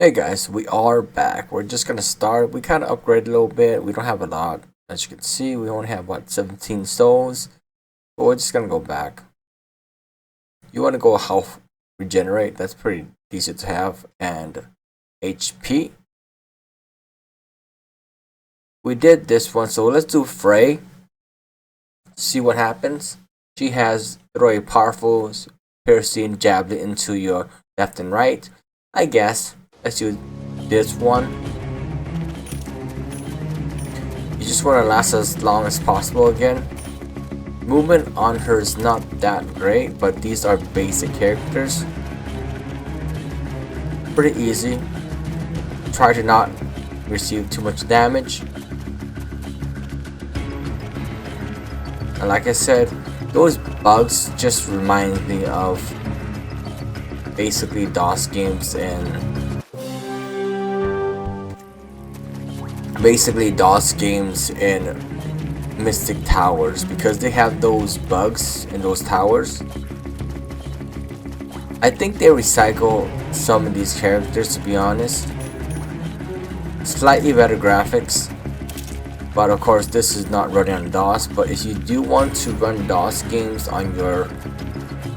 Hey guys, we are back. We're just gonna start. We kind of upgraded a little bit. We don't have a lot. As you can see, we only have what, 17 stones. But we're just gonna go back. You wanna go health regenerate, that's pretty decent to have. And HP. We did this one, so let's do Fray. See what happens. She has throw a powerful piercing javelin into your left and right. I guess. Let's do this one. You just want to last as long as possible again. Movement on her is not that great, but these are basic characters. Pretty easy. Try to not receive too much damage. And like I said, those bugs just remind me of basically DOS games and Mystic Towers, because they have those bugs in those towers. I think they recycle some of these characters, to be honest. Slightly better graphics, but of course this is not running on DOS. But if you do want to run DOS games on your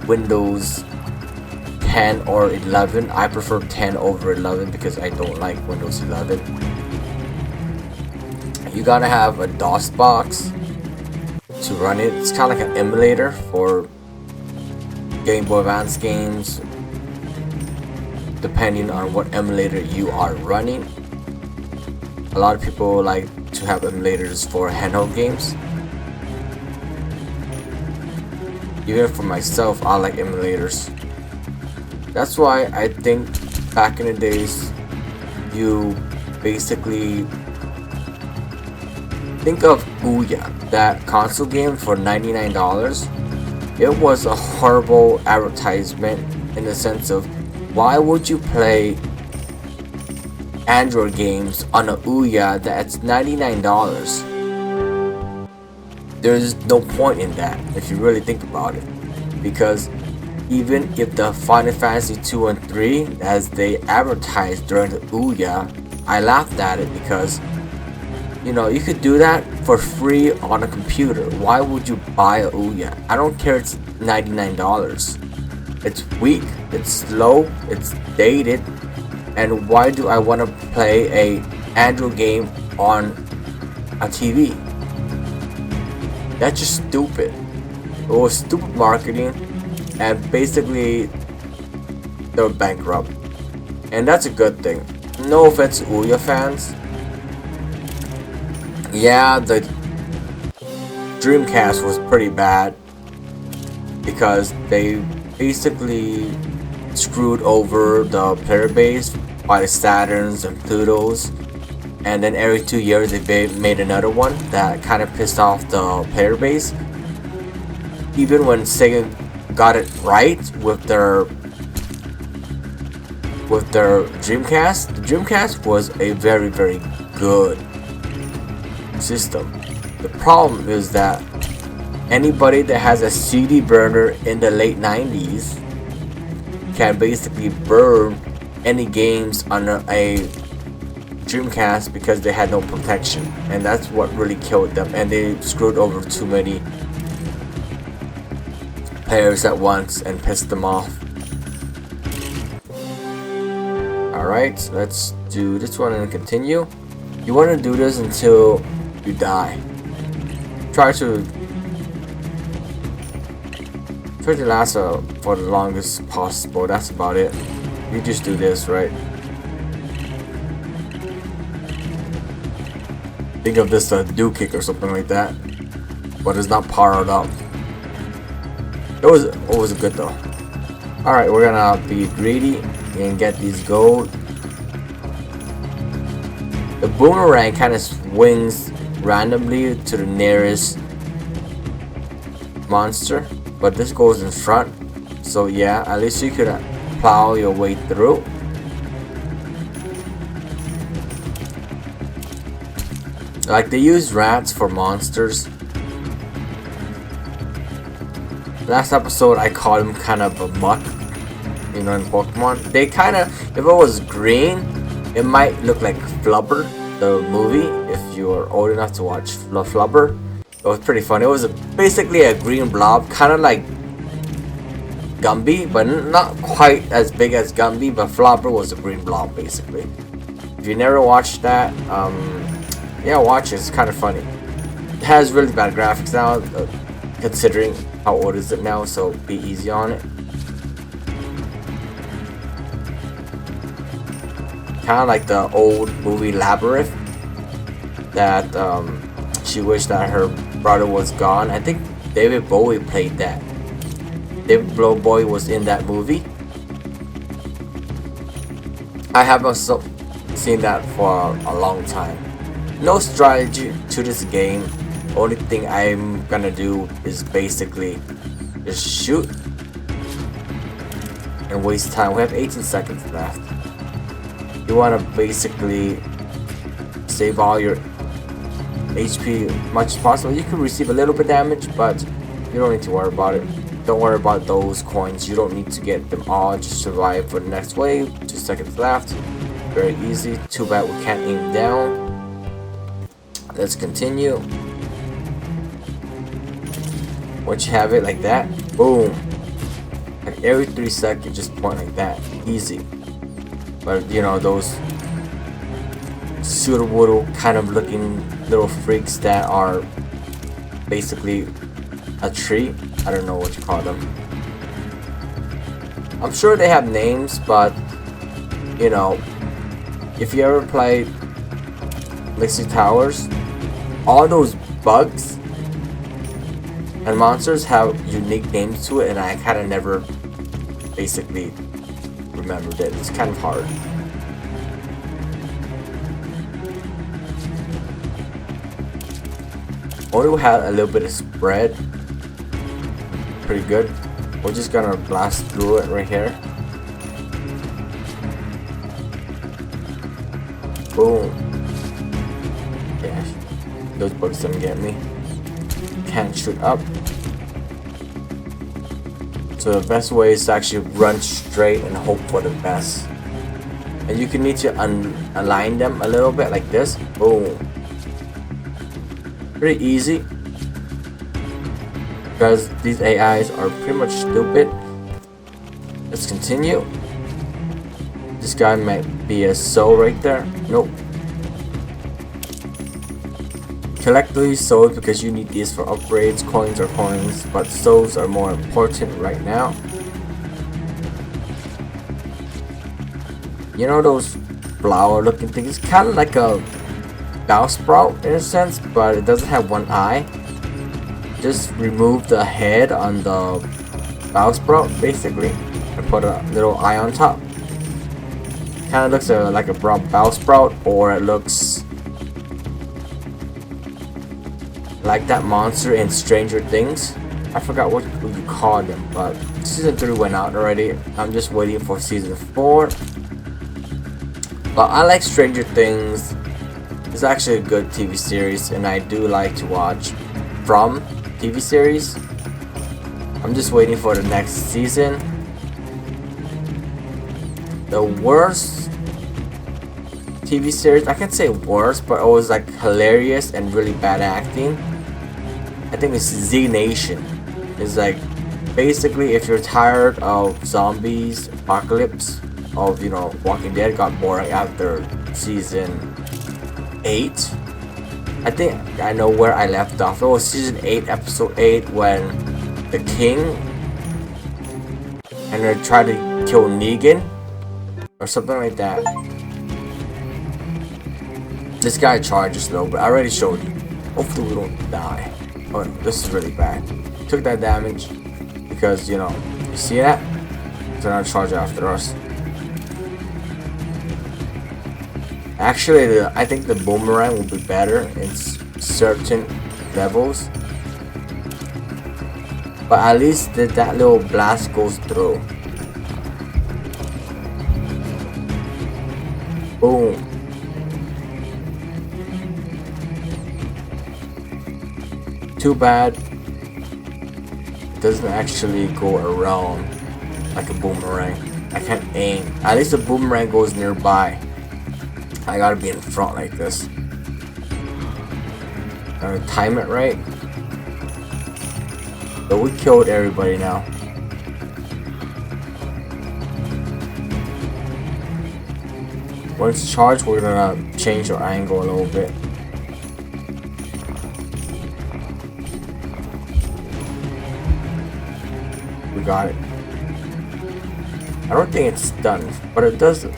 Windows 10 or 11, I prefer 10 over 11 because I don't like Windows 11. You gotta have a DOS box to run it. It's kind of like an emulator for Game Boy Advance games, depending on what emulator you are running. A lot of people like to have emulators for handheld games. Even for myself, I like emulators. That's why I think back in the days, you basically think of Ouya, that console game for $99. It was a horrible advertisement in the sense of, why would you play Android games on a Ouya that's $99? There's no point in that if you really think about it, because even if the Final Fantasy 2 and 3 as they advertised during the Ouya, I laughed at it because, you know, you could do that for free on a computer. Why would you buy a Ouya? I don't care, it's $99. It's weak, it's slow, it's dated, and why do I want to play a Android game on a TV? That's just stupid. It was stupid marketing, and basically they're bankrupt. And that's a good thing. No offense to Ouya fans. Yeah, the Dreamcast was pretty bad because they basically screwed over the player base by the Saturns and Plutos, and then every 2 years they made another one that kind of pissed off the player base. Even when Sega got it right with their Dreamcast, the Dreamcast was a very, very good system. The problem is that anybody that has a CD burner in the late 90s can basically burn any games on a Dreamcast because they had no protection, and that's what really killed them, and they screwed over too many players at once and pissed them off. Alright, let's do this one and continue. You want to do this until you die. Try to last for the longest possible. That's about it. You just do this, right? Think of this a do kick or something like that, but it's not powered up. It was good though. Alright, we're gonna be greedy and get these gold. The boomerang kind of swings randomly to the nearest monster, but this goes in front, so yeah, at least you could plow your way through. Like, they use rats for monsters. Last episode I called him kind of a muck, you know, in Pokemon. They kind of, if it was green, it might look like Flubber, the movie, if you're old enough to watch Flubber. It was pretty fun. It was basically a green blob, kind of like Gumby, but not quite as big as Gumby, but Flubber was a green blob, basically. If you never watched that, yeah, watch it. It's kind of funny. It has really bad graphics now, considering how old is it now, so be easy on it. Kind of like the old movie Labyrinth, that she wished that her brother was gone. I think David Bowie played that. David Bowie was in that movie. I haven't seen that for a long time. No strategy to this game. Only thing I'm gonna do is basically just shoot and waste time. We have 18 seconds left. You want to basically save all your HP as much as possible. You can receive a little bit damage, but you don't need to worry about it. Don't worry about those coins. You don't need to get them all. Just survive for the next wave. 2 seconds left. Very easy. Too bad we can't aim down. Let's continue. Once you have it like that, boom. Like every 3 seconds, just point like that. Easy. But you know, those pseudo kind of looking little freaks that are basically a tree. I don't know what you call them. I'm sure they have names, but you know, if you ever played Mixie Towers, all those bugs and monsters have unique names to it, and I kind of never basically remembered it. It's kind of hard. Only had a little bit of spread. Pretty good. We're just gonna blast through it right here. Boom. Yeah, those bugs don't get me. Can't shoot up. So the best way is to actually run straight and hope for the best. And you can need to align them a little bit like this. Boom. Pretty easy. Because these AIs are pretty much stupid. Let's continue. This guy might be a soul right there. Nope. Collect these souls because you need these for upgrades. Coins are coins, but souls are more important right now. You know those flower looking things? It's kind of like a Bellsprout in a sense, but it doesn't have one eye. Just remove the head on the Bellsprout basically and put a little eye on top. Kind of looks like a brown Bellsprout, or it looks like that monster in Stranger Things. I forgot what you call them, but season 3 went out already. I'm just waiting for season 4. But I like Stranger Things. It's actually a good TV series, and I do like to watch from TV series. I'm just waiting for the next season. The worst TV series, I can't say worst, but it was like hilarious and really bad acting. I think it's Z Nation. It's like basically if you're tired of zombies, apocalypse, of you know Walking Dead got boring after season 8. I think I know where I left off. It was season 8, episode 8, when the king and they tried to kill Negan or something like that. This guy charges though, but I already showed you. Hopefully we don't die. Oh, this is really bad. Took that damage because you know, you see that? They're not charge after us. Actually, I think the boomerang will be better in certain levels. But at least that little blast goes through. Boom. Too bad it doesn't actually go around like a boomerang. I can't aim. At least the boomerang goes nearby. I gotta be in front like this. Gotta time it right. But we killed everybody now. Once charged, we're gonna change our angle a little bit. We got it. I don't think it's done, but it does a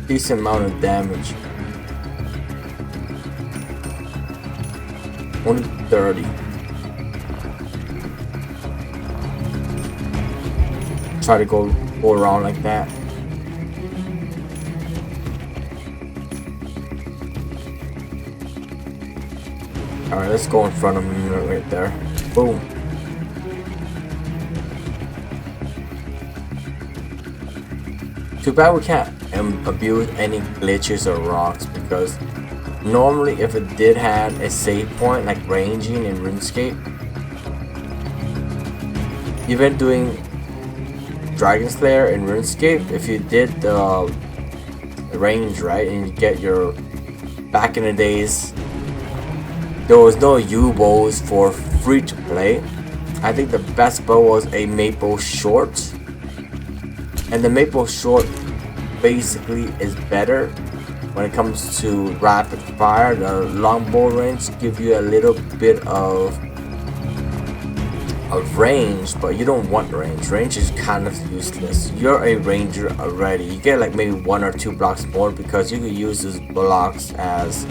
decent amount of damage. Only 30. Try to go around like that. Alright, let's go in front of him right there. Boom. Too bad we can't abuse any glitches or rocks, because normally if it did have a save point like ranging in RuneScape, even doing Dragon Slayer in RuneScape, if you did the range right and you get your, back in the days there was no U-bows for free to play. I think the best bow was a maple short, and the maple short basically is better when it comes to rapid fire. The longbow range give you a little bit of range, but you don't want range. Range is kind of useless. You're a ranger already. You get like maybe 1 or 2 blocks more, because you can use these blocks as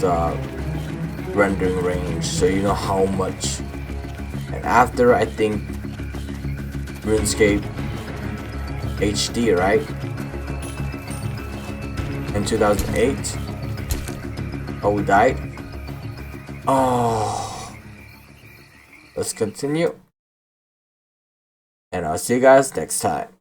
a rendering range, so you know how much. And after, I think RuneScape HD, right, in 2008. Oh, we died. Oh, let's continue, and I'll see you guys next time.